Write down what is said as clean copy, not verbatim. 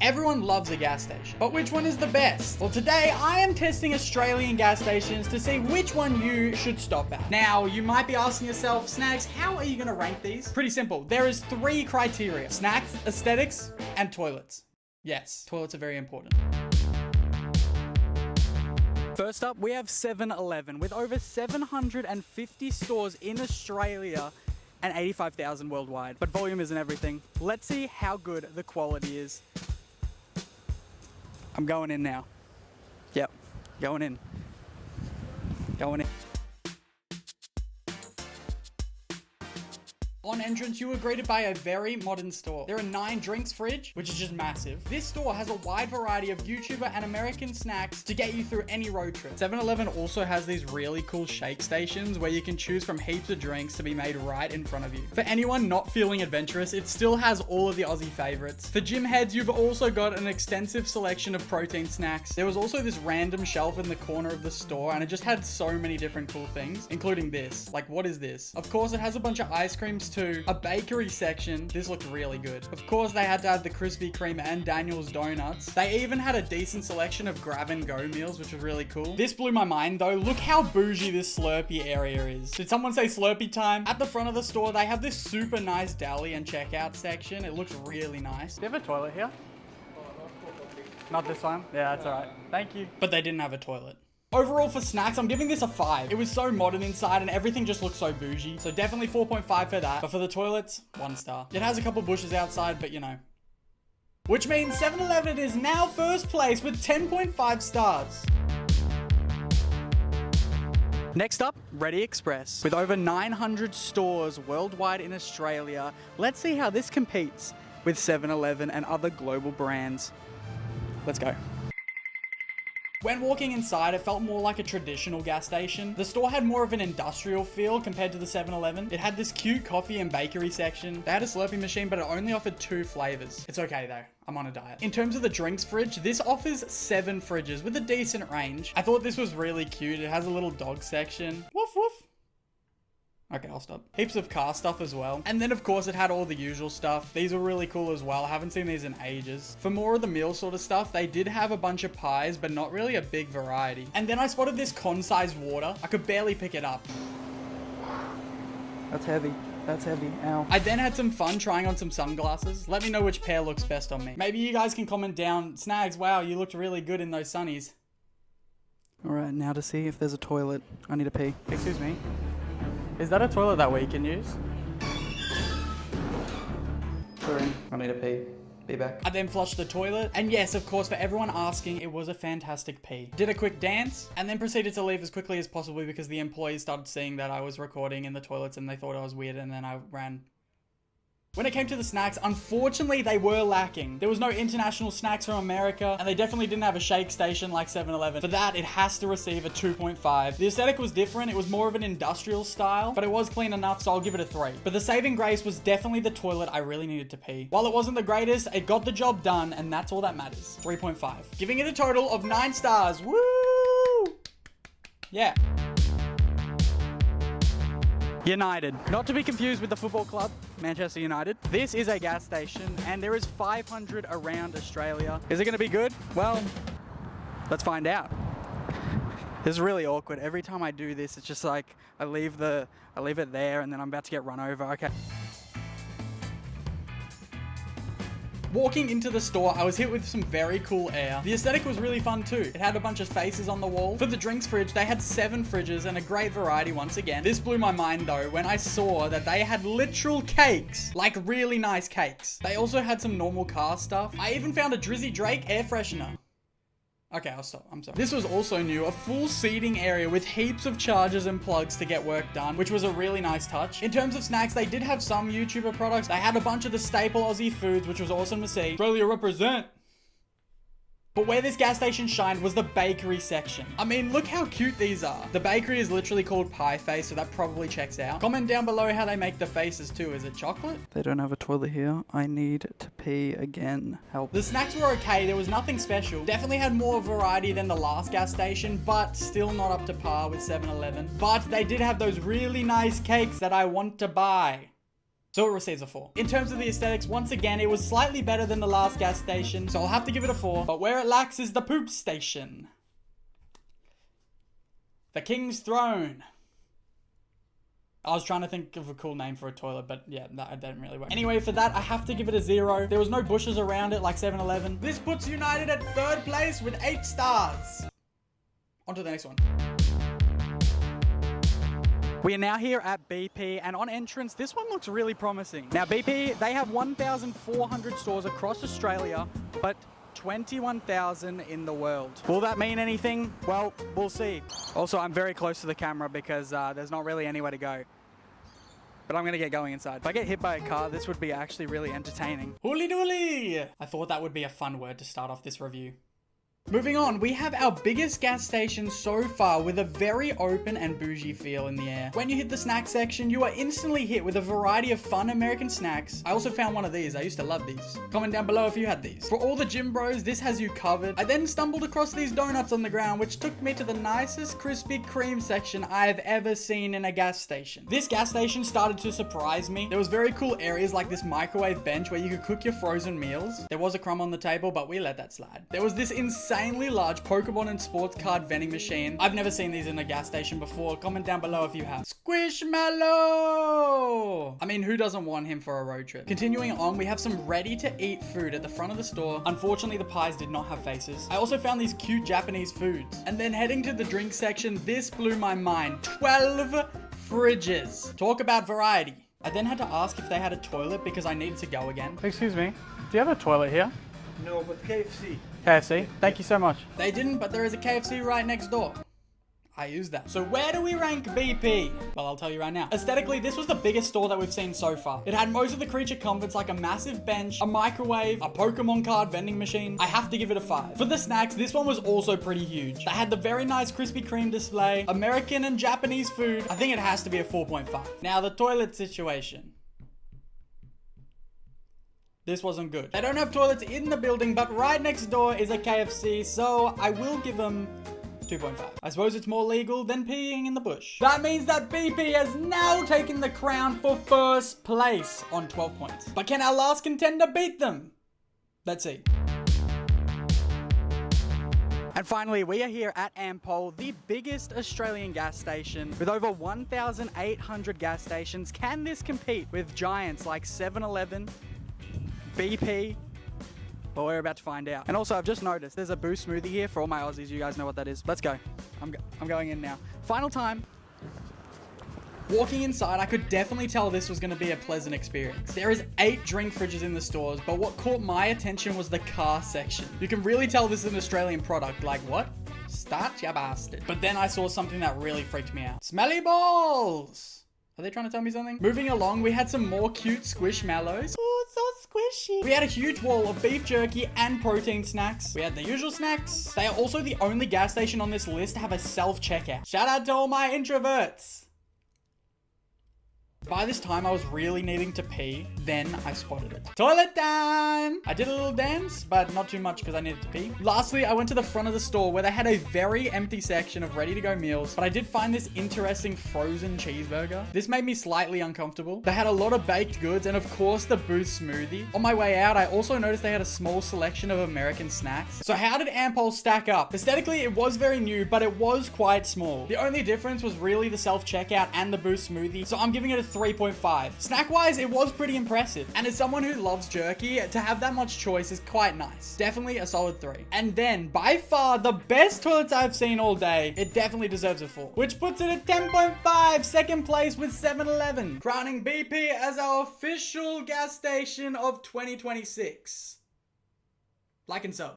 Everyone loves a gas station, but which one is the best? Well, today I am testing Australian gas stations to see which one you should stop at. Now, you might be asking yourself, Snags, how are you gonna rank these? Pretty simple. There is 3 criteria: snacks, aesthetics, and toilets. Yes, toilets are very important. First up, we have 7-Eleven with over 750 stores in Australia and 85,000 worldwide. But volume isn't everything. Let's see how good the quality is. I'm going in now. Yep, going in. Going in. On entrance, you were greeted by a very modern store. There are 9 drinks fridge, which is just massive. This store has a wide variety of YouTuber and American snacks to get you through any road trip. 7-Eleven also has these really cool shake stations where you can choose from heaps of drinks to be made right in front of you. For anyone not feeling adventurous, it still has all of the Aussie favorites. For gym heads, you've also got an extensive selection of protein snacks. There was also this random shelf in the corner of the store, and it just had so many different cool things, including this. Like, what is this? Of course, it has a bunch of ice creams too. A bakery section. This looked really good. Of course, they had to have the Krispy Kreme and Daniel's donuts. They even had a decent selection of grab and go meals, which was really cool. This blew my mind though. Look how bougie this Slurpee area is. Did someone say Slurpee time? At the front of the store, they have this super nice deli and checkout section. It looks really nice. Do you have a toilet here? Not this one? Yeah, that's all right. Thank you. But they didn't have a toilet. Overall for snacks, I'm giving this a 5. It was so modern inside and everything just looked so bougie. So definitely 4.5 for that. But for the toilets, 1 star. It has a couple bushes outside, but you know. Which means 7-Eleven is now first place with 10.5 stars. Next up, Ready Express. With over 900 stores worldwide in Australia, let's see how this competes with 7-Eleven and other global brands. Let's go. When walking inside, it felt more like a traditional gas station. The store had more of an industrial feel compared to the 7-Eleven. It had this cute coffee and bakery section. They had a Slurpee machine, but it only offered 2 flavors. It's okay though. I'm on a diet. In terms of the drinks fridge, this offers 7 fridges with a decent range. I thought this was really cute. It has a little dog section. Woof woof. Okay, I'll stop. Heaps of car stuff as well. And then of course it had all the usual stuff. These were really cool as well. I haven't seen these in ages. For more of the meal sort of stuff, they did have a bunch of pies, but not really a big variety. And then I spotted this con-sized water. I could barely pick it up. That's heavy. That's heavy. Ow. I then had some fun trying on some sunglasses. Let me know which pair looks best on me. Maybe you guys can comment down, Snags, wow, you looked really good in those sunnies. All right, now to see if there's a toilet. I need to pee. Excuse me. Is that a toilet that we can use? Sorry, I need to pee. Be back. I then flushed the toilet. And yes, of course, for everyone asking, it was a fantastic pee. Did a quick dance and then proceeded to leave as quickly as possible because the employees started seeing that I was recording in the toilets and they thought I was weird, and then I ran. When it came to the snacks, unfortunately, they were lacking. There was no international snacks from America, and they definitely didn't have a shake station like 7-Eleven. For that, it has to receive a 2.5. The aesthetic was different. It was more of an industrial style, but it was clean enough, so I'll give it a 3. But the saving grace was definitely the toilet. I really needed to pee. While it wasn't the greatest, it got the job done, and that's all that matters. 3.5. Giving it a total of 9 stars. Woo! Yeah. United. Not to be confused with the football club, Manchester United. This is a gas station and there is 500 around Australia. Is it going to be good? Well, let's find out. This is really awkward. Every time I do this, it's just like I leave it there and then I'm about to get run over. Okay. Walking into the store, I was hit with some very cool air. The aesthetic was really fun too. It had a bunch of faces on the wall. For the drinks fridge, they had 7 fridges and a great variety once again. This blew my mind though when I saw that they had literal cakes, like really nice cakes. They also had some normal car stuff. I even found a Drizzy Drake air freshener. Okay, I'll stop. I'm sorry. This was also new, a full seating area with heaps of chargers and plugs to get work done, which was a really nice touch. In terms of snacks, they did have some YouTuber products. They had a bunch of the staple Aussie foods, which was awesome to see. Australia represent. But where this gas station shined was the bakery section. I mean, look how cute these are. The bakery is literally called Pie Face, so that probably checks out. Comment down below how they make the faces too. Is it chocolate? They don't have a toilet here. I need to pee again. Help. The snacks were okay. There was nothing special. Definitely had more variety than the last gas station, but still not up to par with 7-Eleven. But they did have those really nice cakes that I want to buy. So it receives a 4. In terms of the aesthetics, once again, it was slightly better than the last gas station, so I'll have to give it a 4. But where it lacks is the poop station. The King's Throne. I was trying to think of a cool name for a toilet, but yeah, that didn't really work. Anyway, for that, I have to give it a 0. There was no bushes around it like 7-Eleven. This puts United at 3rd place with 8 stars. On to the next one. We are now here at BP, and on entrance, this one looks really promising. Now, BP, they have 1,400 stores across Australia, but 21,000 in the world. Will that mean anything? Well, we'll see. Also, I'm very close to the camera because there's not really anywhere to go. But I'm gonna get going inside. If I get hit by a car, this would be actually really entertaining. Hooly dooly! I thought that would be a fun word to start off this review. Moving on, we have our biggest gas station so far with a very open and bougie feel in the air. When you hit the snack section, you are instantly hit with a variety of fun American snacks. I also found one of these. I used to love these. Comment down below if you had these. For all the gym bros, this has you covered. I then stumbled across these donuts on the ground, which took me to the nicest Krispy Kreme section I have ever seen in a gas station. This gas station started to surprise me. There was very cool areas like this microwave bench where you could cook your frozen meals. There was a crumb on the table, but we let that slide. There was this insanely large Pokemon and sports card vending machine. I've never seen these in a gas station before. Comment down below if you have. Squishmallow! I mean, who doesn't want him for a road trip? Continuing on, we have some ready-to-eat food at the front of the store. Unfortunately, the pies did not have faces. I also found these cute Japanese foods. And then heading to the drink section, this blew my mind. 12 fridges. Talk about variety. I then had to ask if they had a toilet because I needed to go again. Excuse me, do you have a toilet here? No, but KFC. KFC, thank you so much. They didn't, but there is a KFC right next door. I used that. So where do we rank BP? Well, I'll tell you right now. Aesthetically, this was the biggest store that we've seen so far. It had most of the creature comforts like a massive bench, a microwave, a Pokemon card vending machine. I have to give it a 5. For the snacks, this one was also pretty huge. They had the very nice Krispy Kreme display, American and Japanese food. I think it has to be a 4.5. Now, the toilet situation. This wasn't good. They don't have toilets in the building, but right next door is a KFC, so I will give them 2.5. I suppose it's more legal than peeing in the bush. That means that BP has now taken the crown for first place on 12 points. But can our last contender beat them? Let's see. And finally, we are here at Ampol, the biggest Australian gas station with over 1,800 gas stations. Can this compete with giants like 7-Eleven, BP? Well, we're about to find out. And also, I've just noticed there's a Boost smoothie here for all my Aussies. You guys know what that is. Let's go. I'm going in now. Final time. Walking inside, I could definitely tell this was going to be a pleasant experience. There is 8 drink fridges in the stores, but what caught my attention was the car section. You can really tell this is an Australian product. Like, what? Start ya bastard. But then I saw something that really freaked me out. Smelly balls! Are they trying to tell me something? Moving along, we had some more cute Squishmallows. Oh, it's so squishy. We had a huge wall of beef jerky and protein snacks. We had the usual snacks. They are also the only gas station on this list to have a self-checkout. Shout out to all my introverts. By this time, I was really needing to pee. Then I spotted it. Toilet time! I did a little dance, but not too much because I needed to pee. Lastly, I went to the front of the store where they had a very empty section of ready-to-go meals, but I did find this interesting frozen cheeseburger. This made me slightly uncomfortable. They had a lot of baked goods and, of course, the Boost smoothie. On my way out, I also noticed they had a small selection of American snacks. So how did Ampol stack up? Aesthetically, it was very new, but it was quite small. The only difference was really the self-checkout and the Boost smoothie, so I'm giving it a 3.5. Snack-wise, it was pretty impressive. And as someone who loves jerky, to have that much choice is quite nice. Definitely a solid 3. And then, by far, the best toilets I've seen all day, it definitely deserves a 4. Which puts it at 10.5, second place with 7-Eleven. Crowning BP as our official gas station of 2026. Like and sub.